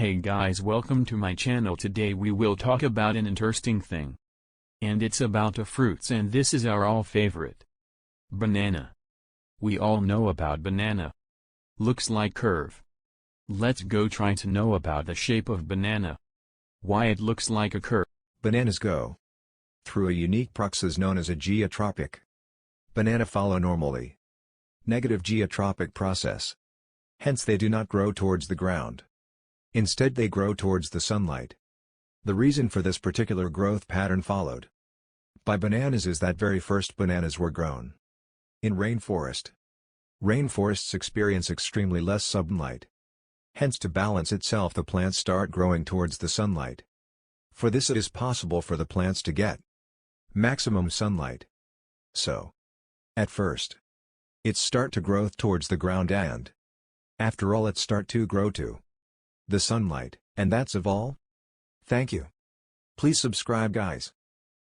Hey guys, welcome to my channel. Today we will talk about an interesting thing. And it's about the fruits, and this is our all favorite. Banana. We all know about banana. Looks like curve. Let's go try to know about the shape of banana. Why it looks like a curve. Bananas go through a unique process known as a geotropic. Banana follow normally negative geotropic process. Hence they do not grow towards the ground. Instead they grow towards the sunlight. The reason for this particular growth pattern followed by bananas is that very first bananas were grown in rainforest. Rainforests experience extremely less sunlight. Hence to balance itself the plants start growing towards the sunlight. For this it is possible for the plants to get maximum sunlight. So, at first, it start to grow towards the ground, and after all it start to grow to the sunlight, and that's of all. Thank you. Please subscribe guys.